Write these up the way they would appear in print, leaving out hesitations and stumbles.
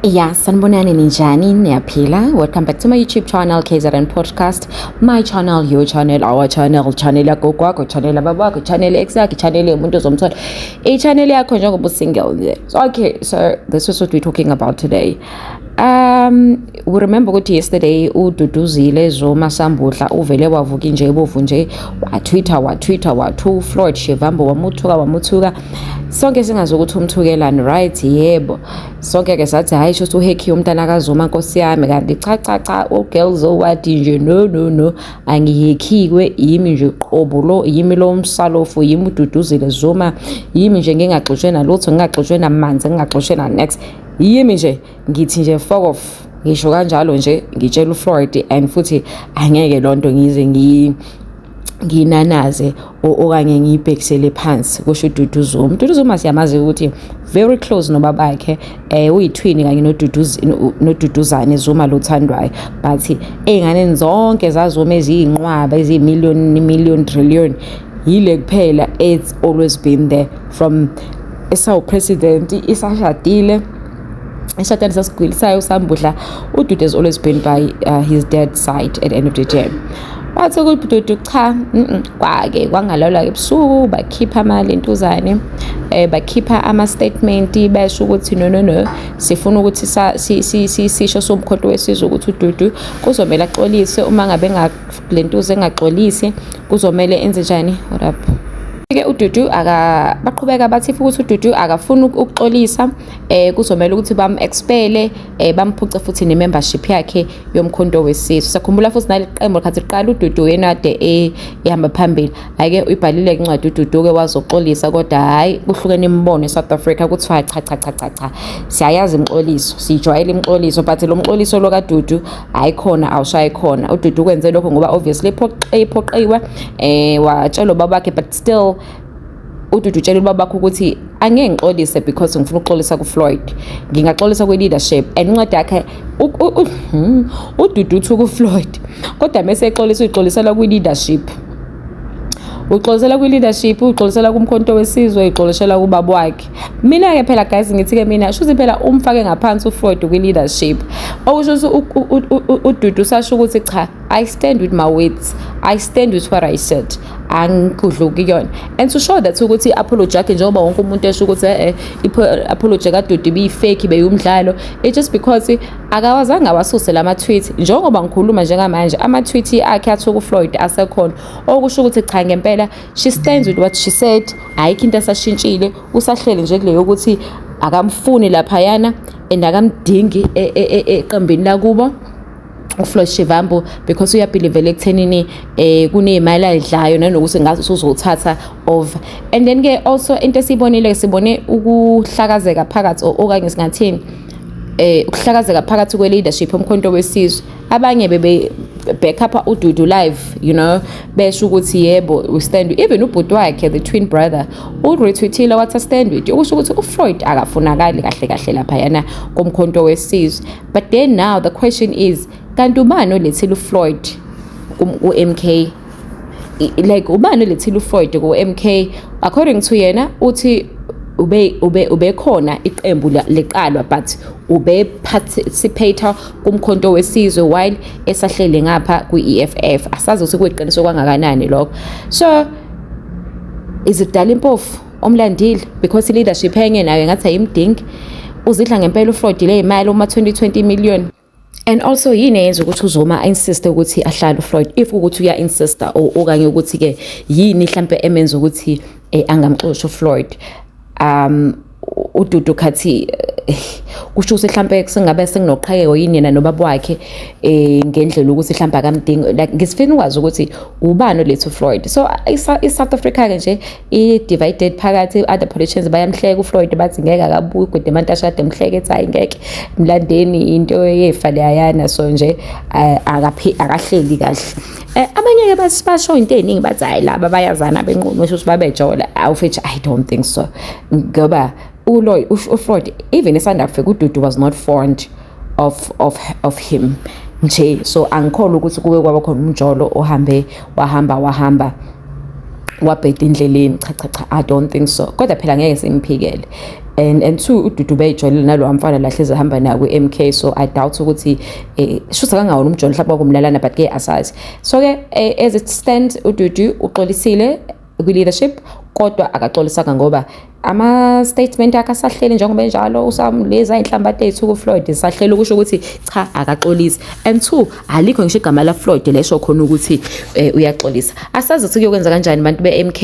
Yeah, sanibonani ninjani niyaphila. Welcome back to my YouTube channel KZN Podcast. My channel, your channel, our channel, channel yakho kwakho, channel yababakho, channel yakho, channel yomuntu ozomthola. Channel yakho njengoba single nje. So this is what we're talking about today. We remember ukuthi yesterday uDuduzile Zuma Sambudla uvele wavuka nje ebovu nje watweeta wathu Floyd Shivambu wamuthuka sonke singazi ukuthi umthukelani, right? Yebo, sonke ke sathi hayi sho uhekhi umntana kaZuma Nkosi yami, kanti cha ugirls owathi nje no angihekhiwe yimi nje qobo lo, yimi lo msalofu, yimi uDuduzile Zuma, yimi nje ngingaxoshwe nalutho, ngingaxoshwe namanzi, ngingaxoshwe na next, yimi nje ngithi nje fuck off. Ngisho kanjalo nje ngitshela uFloyd and futhi angeke lonto ngize nginanaze okanye ngibhekisele phansi kusho uDuduzuma siyamazi ukuthi very close nobabakhe uyithwini kanye noDuduzane Zuma lothandwayo, but ey'nganeni zonke zaZuma eziyinqwaba eziyimillion trillion yile kuphela it's always been there from esawu president isashadile eshadani sasigwilisayo Sambudla. uDudu has always been by his dad's side at the end of the day. Wathi kuDudu cha kwake kwangalawula ebusuku bakhipha amalentuzane bakhipha ama-statement basho ukuthi no sifuna ukuthi sisho somkhonto wesizwe ukuthi uDudu kuzomela axolise, uma ngabe lentuza engaxolisi kuzomela enze njani. What up? Ke uDudu baqhubeka bathi ukuthi uDudu akafuna ukuxolisa, kuzomela ukuthi bam-expele bamphuce futhi ne-membership yakhe yomkhonto wesizwe. Sakhumbula futhi naliqembu likhathi liqala uDudu yena ade ehamba phambili, ake uyibhalile incwadi uDudu ke wazoxolisa, kodwa hayi kuhlukene imibono eSouth Africa kuthiwa cha siyayazi imxoliso, sijwayele imxoliso, but lo mxoliso lo kaDudu ayikhona awushaye khona. uDudu kwenze lokho ngoba obviously ephoqiwe watshela babakhe, but still uDudu utshela ubabakho ukuthi angeke ngixolise because ngifuna ukuxolisa kuFloyd, ngingaxolisa kwe-leadership. And incwadi yakhe uDudu uthi kuFloyd, kodwa mase exolisa uyixolisela kwi-leadership, uxolisela kwi-leadership, uxolisela kumkhonto wesizwe, uxolisela kubaba wakhe. Mina-ke phela guys ngithi-ke mina shuthi phela umfake ngaphansi uFloyd kwi-leadership, okusho ukuthi uDudu usasho ukuthi cha, I stand with my words, I stand with what I said, angikudluki kuyona. And to show that ukuthi i-apology yakhe njengoba wonke umuntu esho ukuthi i-apology kaDudu ibiyifake ibeyumdlalo, it's just because akawazange awasuse lama-tweet. Njengoba ngikhuluma njengamanje ama-tweet akhe athuka uFloyd asekhona, okusho ukuthi cha ngempela she stands with what she said, ayikho into esashintshile, usahlele nje kuleyo ukuthi akamfuni laphayana and akamdingi eqembini lakubo uFloyd Shivambu because uyabelieve ekuthenini kuneyimali ayidlayo nanokuthi ngathi uzothatha over. And then ke also into esibonile sibone ukuhlakazeka phakathi okanye singathini ukuhlakazeka phakathi kwe-leadership omkhonto wesizwe. Abanye bebe back up uDudu live, you know, besho ukuthi yebo we stand, even ubhuti wakhe the twin brother uretweetile wathi stand with, ukusho ukuthi uFloyd akafunakali kahle lapha yana komkhonto wesizwe. But then now the question is, kanti ubani olethile uFloyd ku-MK? Like ubani olethile uFloyd ku-MK? According to yena uthi ube khona iqembu leqalwa but ube participate kumkhonto wesizwe while esahlele ngapha kwi-EFF. Asazi ukuthi kuyiqiniso kwangakanani lokho. So is it Dalimpofu omlandile because leadership yenye nayo ngathi ayimdingi, uzidla ngempela uFloyd le imali uma 20 million. And also yini yenza ukuthi uZuma insist ukuthi ahlale uFloyd, if ukuthi uya insister okanye ukuthi ke yini mhlambe emenza ukuthi angamxoshi uFloyd. uDudu khathi kusho ukuthi mhlambe singabe senginoqhayeko yini yena nobaba wakhe ngendlela ukuthi mhlambe akamdingi, like ngisifuna ukwazi ukuthi ubani olethu Floyd. So iSouth Africa ke nje i-divided phakathi, other politicians bayamhleka uFloyd bathi ngeke akabuyi, kodwa abantu ashade mhleke ethi hayi ngeke mlandeni into yefa leyana, so nje akahleli kahle. Abanye ke basho into eningi bathi hayi laba bayazana benqumo ukuthi babejola. Awufithi I don't think so, ngoba uFloyd even esanda kufika uDudu was not fond of him nje. So angikholwa ukuthi kube kwaba khona umjolo wahamba wabheda indleleni, cha I don't think so, kodwa phela ngeke simphikele. and two uDudu beyijwayele nalo mfana lahle ezahamba nayo ku-MK, so I doubt ukuthi shuthi akangawona umjolo mhlawumbe wakumlalana, but ke asazi. So ke as it stands uDudu uxolisile kwi-leadership kodwa akaxolisanga ngoba ama-statement akhe asahleli njengoba enjalo usamleza inhlamba ethu ku-Floyd sahleli ukusho ukuthi cha akaxolisi. And two, alikho ngisho igama la Floyd lesho khona ukuthi uyaxolisa. Asazi ukuthi kuyokwenza kanjani abantu be-MK.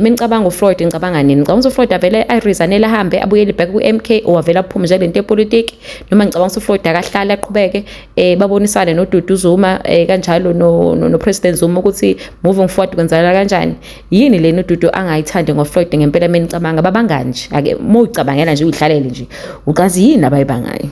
Menicabanga uFloyd ngicabanga nini? Ngicabanga ukuthi uFloyd avele ayiresignele ahambe abuyele back ku-MK owavela aphuma nje lento yepolitiki, noma ngicabanga ukuthi uFloyd akahlala aqhubeke babonisane noDudu Zuma kanjalo no President Zuma ukuthi moving forward kwenzakala kanjani. Yini lena uDudu angayithandi ngoFloyd ngempela menicabanga babanganje ake mocabangela nje uyihlalele nje ukazi yini abayibangayo.